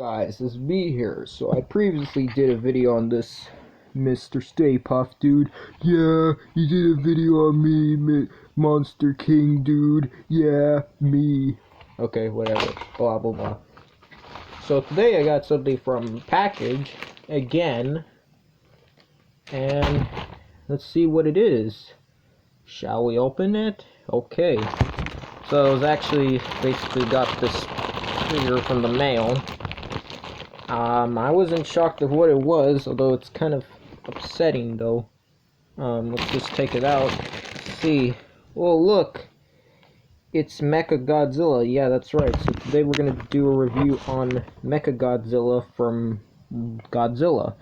Guys, it's me here. So I previously did a video on this Mr. Stay Puft dude. Yeah, you did a video on me, Monster King dude. Yeah, me. Okay, whatever. Blah blah blah. So today I got something from package again, and let's see what it is. Shall we open it? Okay. So I was actually basically got this figure from the mail. I wasn't shocked of what it was, although it's kind of upsetting though. Let's just take it out. Let's see. Well, look. It's Mecha Godzilla. Yeah, that's right. So today we're going to do a review on Mecha Godzilla from Godzilla.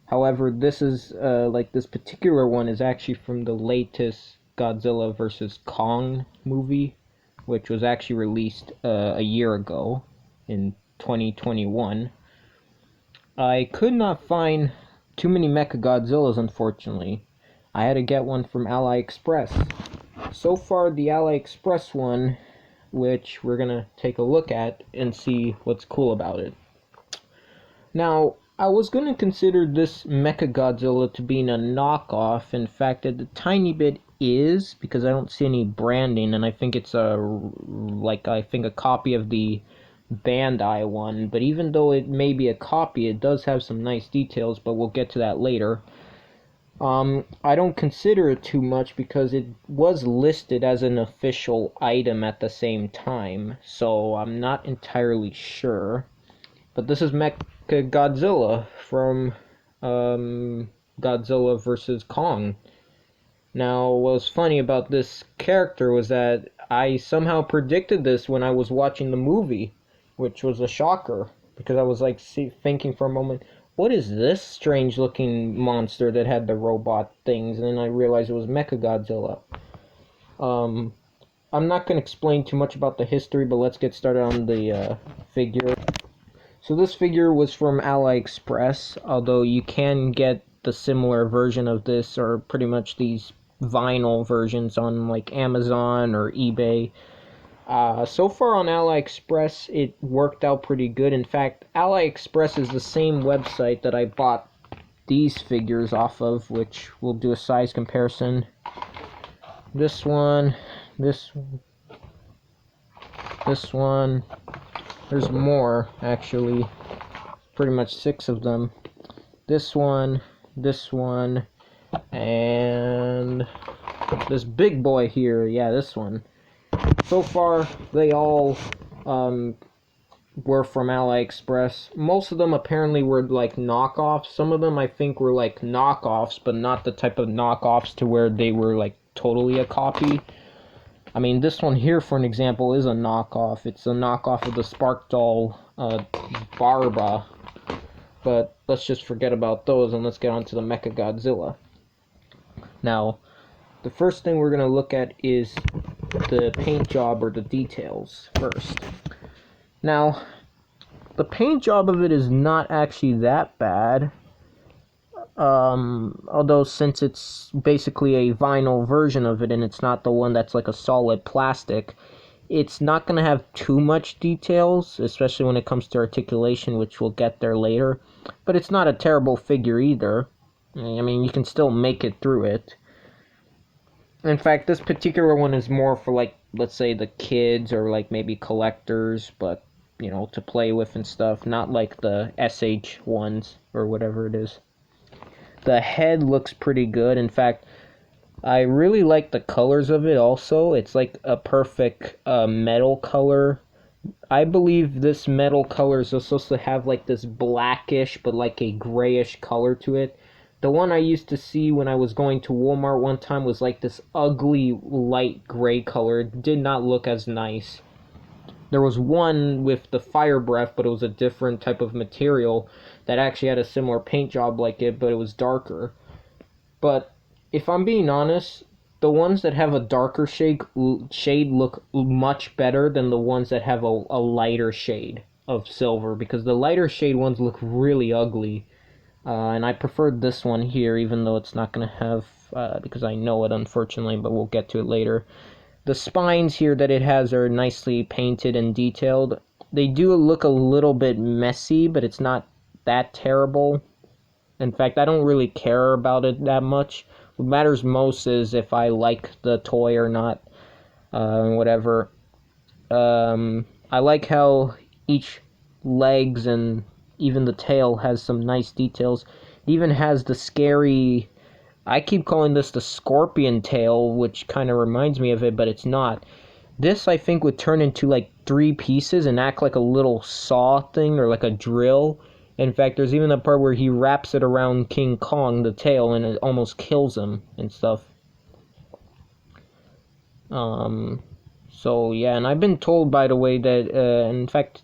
However, this is, this particular one is actually from the latest Godzilla vs. Kong movie, which was actually released a year ago in 2021. I could not find too many Mecha Godzillas, unfortunately. I had to get one from Alliexpress. So far, the Alliexpress one, which we're gonna take a look at and see what's cool about it. Now, I was gonna consider this Mecha Godzilla to being a knockoff. In fact, a tiny bit is, because I don't see any branding, and I think it's a copy of the Bandai one, but even though it may be a copy, it does have some nice details, but we'll get to that later. I don't consider it too much because it was listed as an official item at the same time, so I'm not entirely sure. But this is Mecha Godzilla from Godzilla vs. Kong. Now, what was funny about this character was that I somehow predicted this when I was watching the movie, which was a shocker, because I was like thinking for a moment, what is this strange looking monster that had the robot things? And then I realized it was Mecha Godzilla. I'm not going to explain too much about the history, but let's get started on the figure. So this figure was from AliExpress, although you can get the similar version of this, or pretty much these vinyl versions, on like Amazon or eBay. So far on AliExpress, it worked out pretty good. In fact, AliExpress is the same website that I bought these figures off of, which we'll do a size comparison. This one, this one. There's more, actually. Pretty much 6 of them. This one, and this big boy here. Yeah, this one. So far, they all were from AliExpress. Most of them apparently were like knockoffs. Some of them I think were like knockoffs, but not the type of knockoffs to where they were like totally a copy. I mean, this one here, for an example, is a knockoff. It's a knockoff of the Spark Doll Barba. But let's just forget about those and let's get on to the Mecha Godzilla. Now, the first thing we're going to look at is the paint job, or the details, first. Now, the paint job of it is not actually that bad. Although since it's basically a vinyl version of it and it's not the one that's like a solid plastic, it's not going to have too much details, especially when it comes to articulation, which we'll get there later. But it's not a terrible figure either. I mean, you can still make it through it. In fact, this particular one is more for, like, let's say the kids or, like, maybe collectors, but, you know, to play with and stuff. Not like the SH ones or whatever it is. The head looks pretty good. In fact, I really like the colors of it also. It's like a perfect metal color. I believe this metal color is supposed to have, like, this blackish, but, like, a grayish color to it. The one I used to see when I was going to Walmart one time was like this ugly light gray color. It did not look as nice. There was one with the fire breath, but it was a different type of material that actually had a similar paint job like it, but it was darker. But if I'm being honest, the ones that have a darker shade look much better than the ones that have a lighter shade of silver, because the lighter shade ones look really ugly. And I preferred this one here, even though it's not going to have, because I know it, unfortunately, but we'll get to it later. The spines here that it has are nicely painted and detailed. they do look a little bit messy, but it's not that terrible. In fact, I don't really care about it that much. What matters most is if I like the toy or not, whatever. I like how each legs and even the tail has some nice details. It even has the scary, I keep calling this the scorpion tail, which kind of reminds me of it, but it's not. This, I think, would turn into like 3 pieces and act like a little saw thing or like a drill. In fact, there's even a part where he wraps it around King Kong, the tail, and it almost kills him and stuff. So yeah, and I've been told, by the way, that in fact,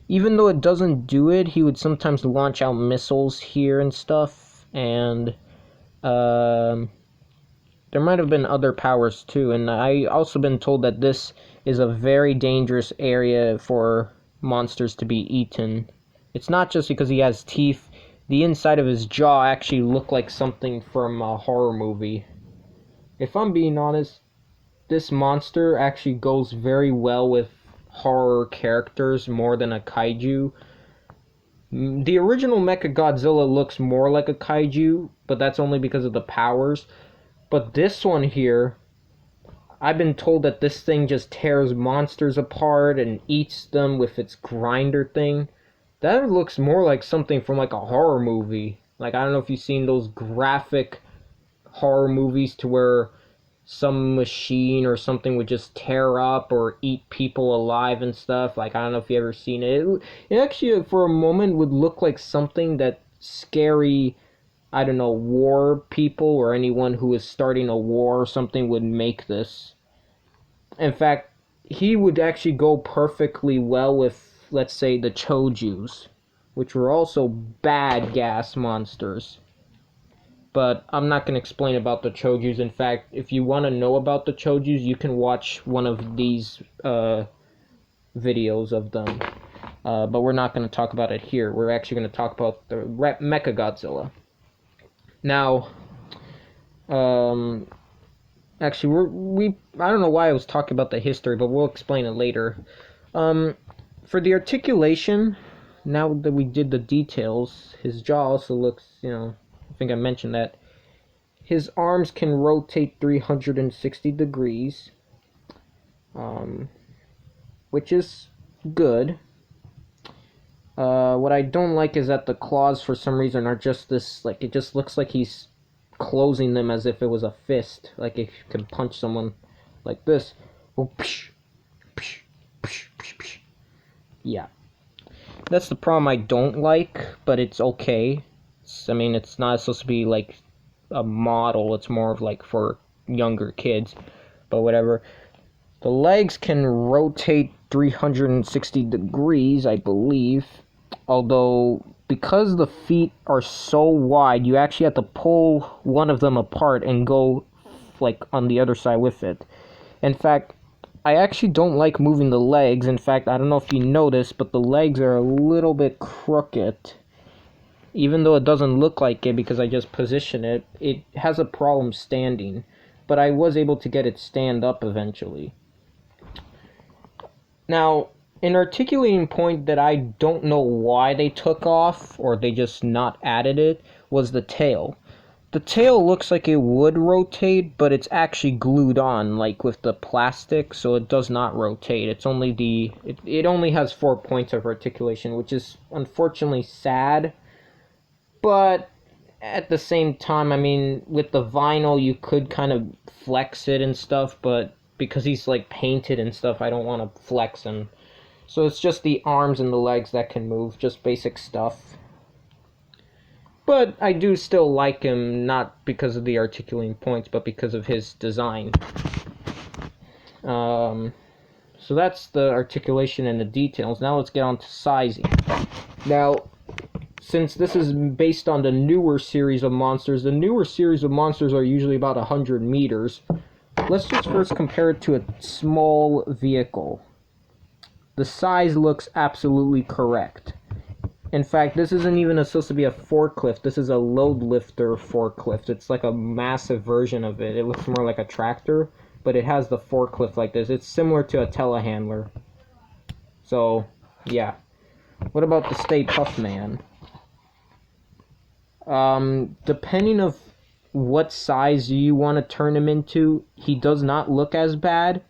even though it doesn't do it, he would sometimes launch out missiles here and stuff, and there might have been other powers too. And I also been told that this is a very dangerous area for monsters to be eaten. It's not just because he has teeth. The inside of his jaw actually looked like something from a horror movie. If I'm being honest, this monster actually goes very well with horror characters more than a kaiju. The original Mecha Godzilla looks more like a kaiju, but that's only because of the powers. But this one here, I've been told that this thing just tears monsters apart and eats them with its grinder thing. That looks more like something from like a horror movie. Like, I don't know if you've seen those graphic horror movies to where some machine or something would just tear up or eat people alive and stuff. Like, I don't know if you ever seen it. It actually, for a moment, would look like something that scary, I don't know, war people or anyone who is starting a war or something would make this. In fact, he would actually go perfectly well with, let's say, the Chojus, which were also bad gas monsters. But I'm not going to explain about the Chojus. In fact, if you want to know about the Chojus, you can watch one of these videos of them. But we're not going to talk about it here. We're actually going to talk about the Mecha Godzilla. Now, actually, I don't know why I was talking about the history, but we'll explain it later. For the articulation, now that we did the details, his jaw also looks, I think I mentioned that. His arms can rotate 360 degrees, which is good. What I don't like is that the claws, for some reason, are just this, like, it just looks like he's closing them as if it was a fist. Like, if you can punch someone like this. Oh, psh, psh, psh, psh, psh. Yeah. That's the problem I don't like, but it's okay. It's not supposed to be, like, a model. It's more of, like, for younger kids. But whatever. The legs can rotate 360 degrees, I believe. Although, because the feet are so wide, you actually have to pull one of them apart and go, like, on the other side with it. In fact, I actually don't like moving the legs. In fact, I don't know if you noticed, but the legs are a little bit crooked. Even though it doesn't look like it because I just position it, it has a problem standing. But I was able to get it stand up eventually. Now, an articulating point that I don't know why they took off, or they just not added it, was the tail. The tail looks like it would rotate, but it's actually glued on, like with the plastic, so it does not rotate. It's only it only has 4 points of articulation, which is unfortunately sad. But at the same time, with the vinyl, you could kind of flex it and stuff, but because he's like painted and stuff, I don't want to flex him. So it's just the arms and the legs that can move, just basic stuff. But I do still like him, not because of the articulating points, but because of his design. So that's the articulation and the details. Now let's get on to sizing. Now, since this is based on the newer series of monsters, the newer series of monsters are usually about 100 meters. Let's just first compare it to a small vehicle. The size looks absolutely correct. In fact, this isn't even supposed to be a forklift. This is a load lifter forklift. It's like a massive version of it. It looks more like a tractor, but it has the forklift like this. It's similar to a telehandler. So, Yeah. What about the Stay Puft Man? Depending of what size you want to turn him into, he does not look as bad.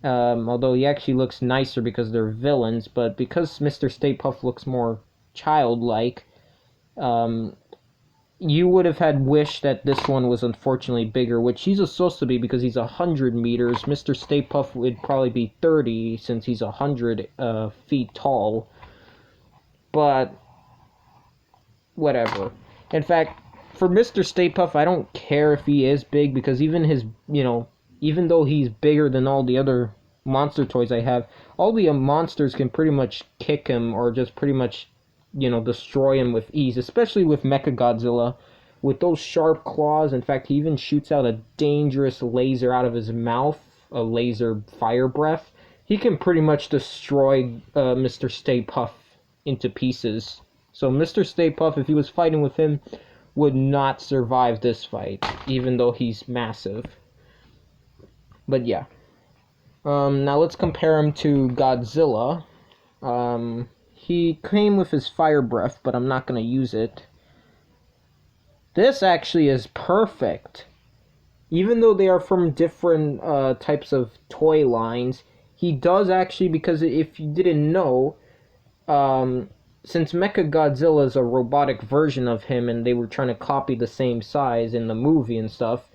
Although he actually looks nicer because they're villains, but because Mr. Stay Puft looks more childlike, um, you would have had wished that this one was unfortunately bigger, which he's supposed to be because he's 100 meters. Mr. Stay Puft would probably be 30 since he's 100 feet tall. But whatever. In fact, for Mr. Stay Puft, I don't care if he is big because even his, even though he's bigger than all the other monster toys I have, all the monsters can pretty much kick him or just pretty much, destroy him with ease, especially with Mecha Godzilla. With those sharp claws, in fact, he even shoots out a dangerous laser out of his mouth, a laser fire breath. He can pretty much destroy Mr. Stay Puft into pieces. So Mr. Stay Puft, if he was fighting with him, would not survive this fight, even though he's massive. But yeah. Now let's compare him to Godzilla. He came with his fire breath, but I'm not going to use it. This actually is perfect. Even though they are from different types of toy lines, he does actually, because if you didn't know, since Mecha Godzilla is a robotic version of him and they were trying to copy the same size in the movie and stuff,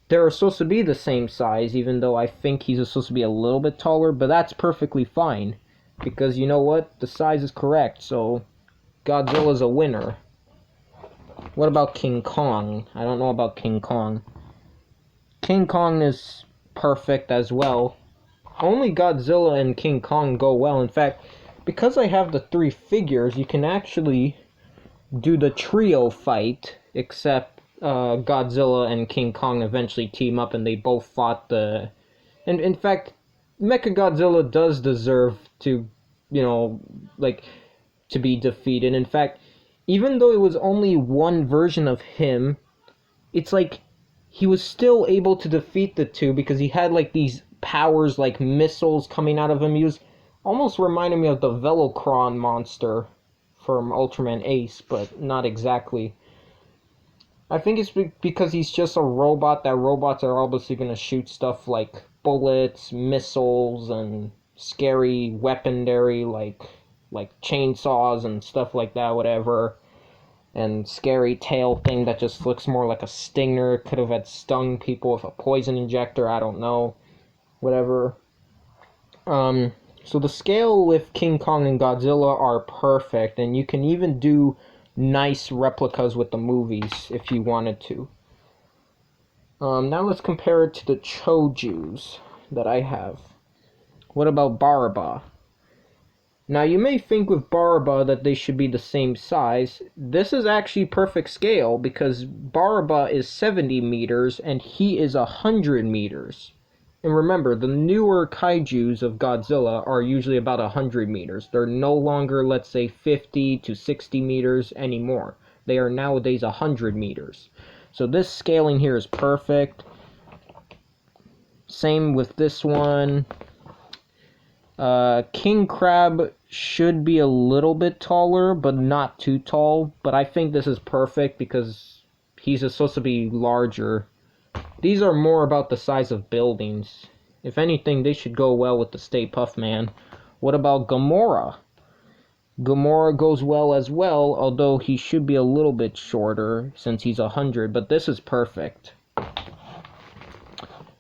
they're supposed to be the same size, even though I think he's supposed to be a little bit taller, but that's perfectly fine. Because you know what? The size is correct, so Godzilla's a winner. What about King Kong? I don't know about King Kong. King Kong is perfect as well. Only Godzilla and King Kong go well. In fact, because I have the 3 figures, you can actually do the trio fight, except Godzilla and King Kong eventually team up and they both fought the... And in fact, Mechagodzilla does deserve to, to be defeated. In fact, even though it was only one version of him, it's like he was still able to defeat the two because he had like these powers like missiles coming out of him. He was almost reminded me of the Velocron monster from Ultraman Ace, but not exactly. I think it's because he's just a robot, that robots are obviously going to shoot stuff like bullets, missiles, and scary weaponry like chainsaws and stuff like that, whatever. And scary tail thing that just looks more like a stinger. Could have had stung people with a poison injector, I don't know. Whatever. So the scale with King Kong and Godzilla are perfect, and you can even do nice replicas with the movies if you wanted to. Now let's compare it to the Chojus that I have. What about Baraba? Now you may think with Baraba that they should be the same size. This is actually perfect scale because Baraba is 70 meters and he is 100 meters. And remember, the newer kaijus of Godzilla are usually about 100 meters. They're no longer, let's say, 50 to 60 meters anymore. They are nowadays 100 meters. So this scaling here is perfect. Same with this one. King Crab should be a little bit taller, but not too tall. But I think this is perfect because he's supposed to be larger. These are more about the size of buildings. If anything, they should go well with the Stay Puft Man. What about Gamora? Gamora goes well as well, although he should be a little bit shorter since he's 100, but this is perfect.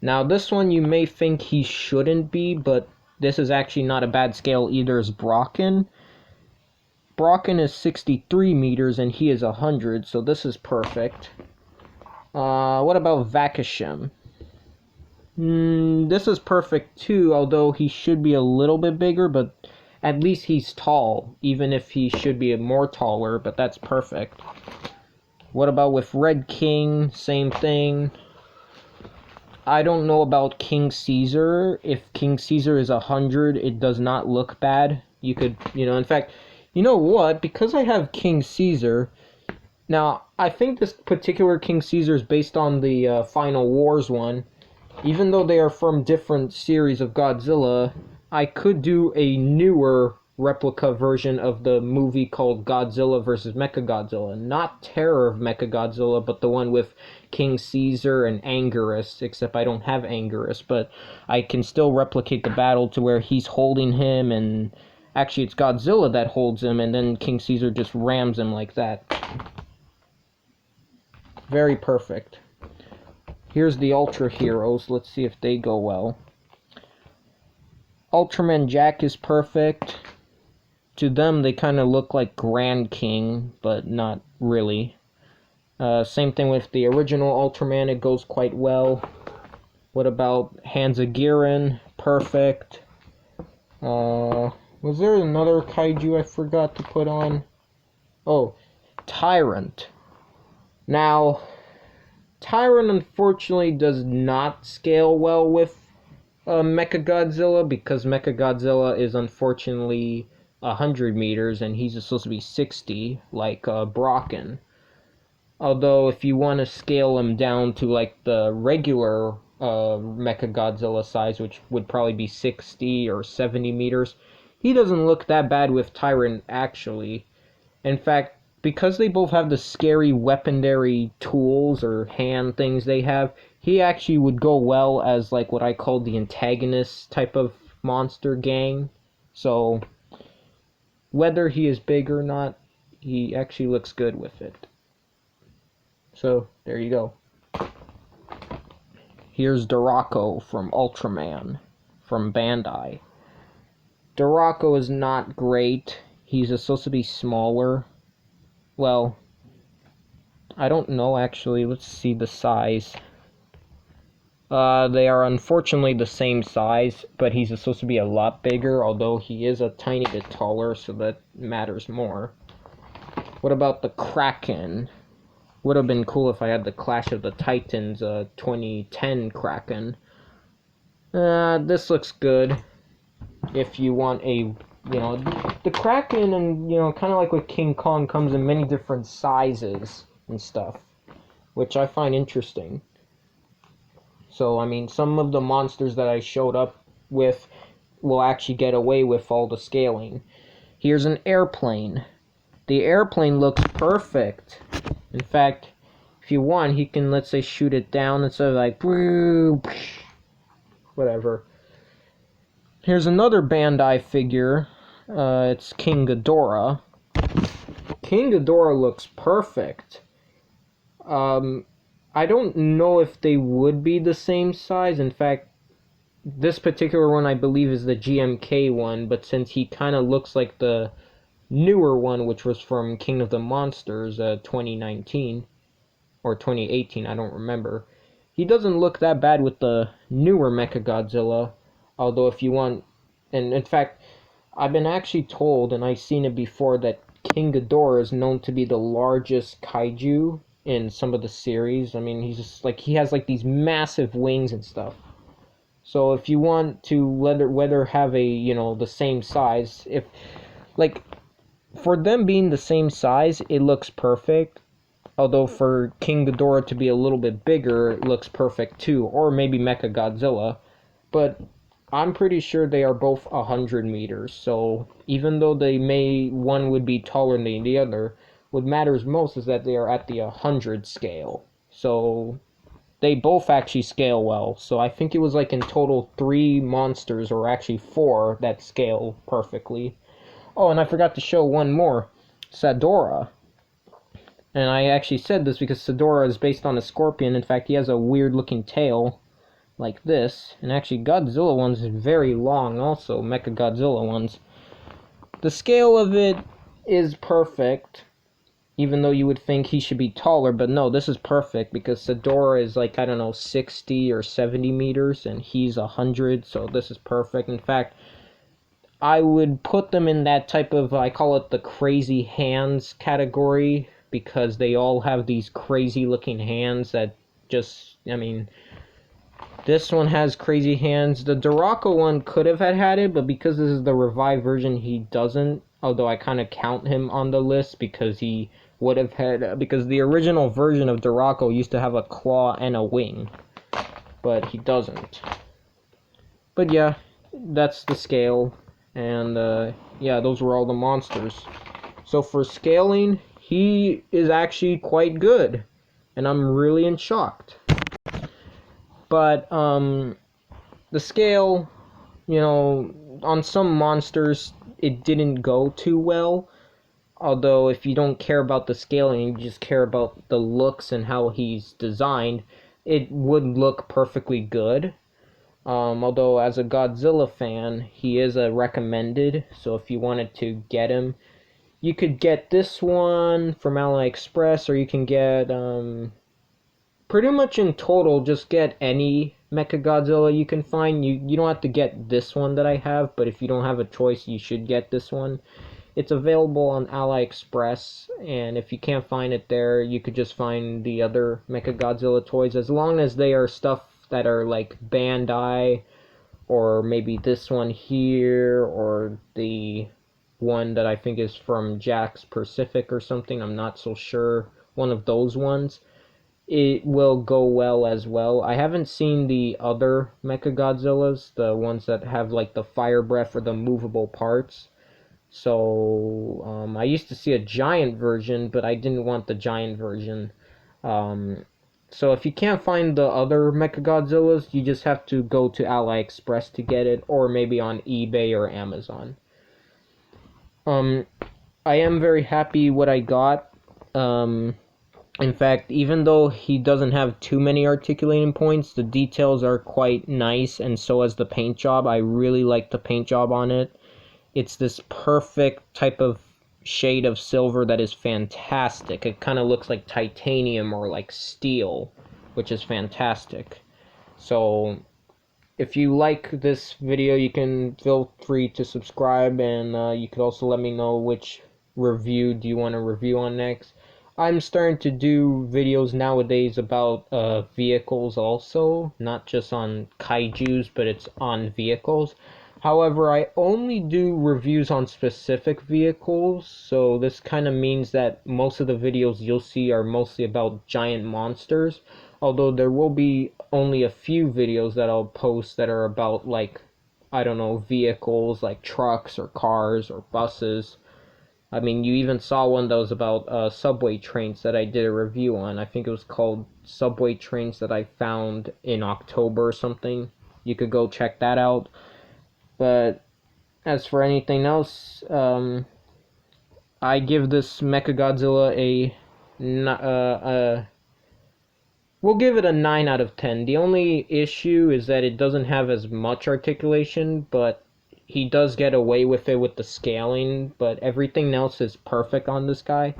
Now this one you may think he shouldn't be, but this is actually not a bad scale either, is Brocken. Brocken is 63 meters and he is 100, so this is perfect. What about Vakashim? This is perfect too, although he should be a little bit bigger, but at least he's tall, even if he should be more taller, but that's perfect. What about with Red King? Same thing. I don't know about King Caesar. If King Caesar is 100, it does not look bad. You could, in fact, you know what? Because I have King Caesar, now, I think this particular King Caesar is based on the Final Wars one. Even though they are from different series of Godzilla, I could do a newer replica version of the movie called Godzilla vs. Mechagodzilla. Not Terror of Mechagodzilla, but the one with King Caesar and Anguirus, except I don't have Anguirus, but I can still replicate the battle to where he's holding him, and actually it's Godzilla that holds him, and then King Caesar just rams him like that. Very perfect. Here's the Ultra Heroes. Let's see if they go well. Ultraman Jack is perfect. To them, they kind of look like Grand King, but not really. Same thing with the original Ultraman, it goes quite well. What about Hanzagirin? Perfect. Was there another kaiju I forgot to put on? Oh, Tyrant. Now, Tyrant unfortunately does not scale well with Mechagodzilla, because Mechagodzilla is unfortunately 100 meters and he's supposed to be 60, like Brocken. Although if you want to scale him down to like the regular Mechagodzilla size, which would probably be 60 or 70 meters, he doesn't look that bad with Tyrant actually. In fact, because they both have the scary weaponry tools or hand things they have, he actually would go well as like what I call the antagonist type of monster gang. So whether he is big or not, he actually looks good with it. So there you go. Here's Duraco from Ultraman from Bandai. Duraco is not great. He's supposed to be smaller. Well, I don't know actually. Let's see the size. They are unfortunately the same size, but he's supposed to be a lot bigger, although he is a tiny bit taller, so that matters more. What about the Kraken? Would have been cool if I had the Clash of the Titans 2010 Kraken. This looks good. If you want a, the Kraken, and kind of like with King Kong, comes in many different sizes and stuff, which I find interesting. So I mean, some of the monsters that I showed up with will actually get away with all the scaling. Here's an airplane. The airplane looks perfect. In fact, if you want, he can, let's say, shoot it down instead of like whatever. Here's another Bandai figure. It's King Ghidorah. King Ghidorah looks perfect. I don't know if they would be the same size. In fact, this particular one I believe is the GMK one, but since he kind of looks like the newer one, which was from King of the Monsters 2019 or 2018, I don't remember. He doesn't look that bad with the newer Mechagodzilla, although if you want, and in fact, I've been actually told, and I've seen it before, that King Ghidorah is known to be the largest kaiju in some of the series. I mean, he's just like, he has like these massive wings and stuff. So if you want to whether have a, the same size, if like, for them being the same size, it looks perfect. Although for King Ghidorah to be a little bit bigger, it looks perfect too. Or maybe Mechagodzilla. But I'm pretty sure they are both 100 meters. So even though one would be taller than the other, what matters most is that they are at the 100 scale. So they both actually scale well. So I think it was like in total 3 monsters, or actually 4, that scale perfectly. Oh, and I forgot to show one more. Sadora. And I actually said this because Sadora is based on a scorpion. In fact, he has a weird looking tail like this. And actually, Godzilla one's is very long also, Mechagodzilla one's. The scale of it is perfect, even though you would think he should be taller. But no, this is perfect because Sadora is like, I don't know, 60 or 70 meters, and he's 100, so this is perfect. In fact, I would put them in that type of, I call it the crazy hands category, because they all have these crazy looking hands that just, I mean, this one has crazy hands. The Duraco one could have had it, but because this is the revived version, he doesn't. Although I kind of count him on the list because he would have had, because the original version of Duraco used to have a claw and a wing, but he doesn't. But yeah, that's the scale. And, yeah, those were all the monsters. So for scaling, he is actually quite good, and I'm really shocked. But the scale, you know, on some monsters it didn't go too well. Although if you don't care about the scaling, you just care about the looks and how he's designed, it would look perfectly good. Although as a Godzilla fan, he is a recommended, so if you wanted to get him, you could get this one from Alliexpress, or you can get, pretty much in total, just get any mecha Godzilla you can find. You don't have to get this one that I have, but if you don't have a choice, you should get this one. It's available on AliExpress, and if you can't find it there, you could just find the other Mecha Godzilla toys, as long as they are stuff that are like Bandai, or maybe this one here, or the one that I think is from Jack's Pacific or something, I'm not so sure, one of those ones. It will go well as well. I haven't seen the other Mecha Godzillas, the ones that have like the fire breath or the movable parts. So, I used to see a giant version, but I didn't want the giant version. So if you can't find the other Mechagodzillas, you just have to go to AliExpress to get it, or maybe on eBay or Amazon. I am very happy what I got. In fact, even though he doesn't have too many articulating points, the details are quite nice, and so is the paint job. I really like the paint job on it. It's this perfect type of shade of silver that is fantastic. It kind of looks like titanium or like steel, which is fantastic. So if you like this video, you can feel free to subscribe, and you could also let me know which review do you want to review on next. I'm starting to do videos nowadays about vehicles also, not just on kaijus, but it's on vehicles. However, I only do reviews on specific vehicles, so this kind of means that most of the videos you'll see are mostly about giant monsters, although there will be only a few videos that I'll post that are about, like, I don't know, vehicles like trucks or cars or buses. I mean, you even saw one that was about subway trains that I did a review on. I think it was called Subway Trains That I Found in October or something. You could go check that out. But as for anything else, I give this Mechagodzilla we'll give it a 9 out of 10. The only issue is that it doesn't have as much articulation, but he does get away with it with the scaling, but everything else is perfect on this guy.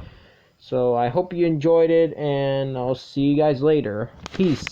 So I hope you enjoyed it, and I'll see you guys later. Peace.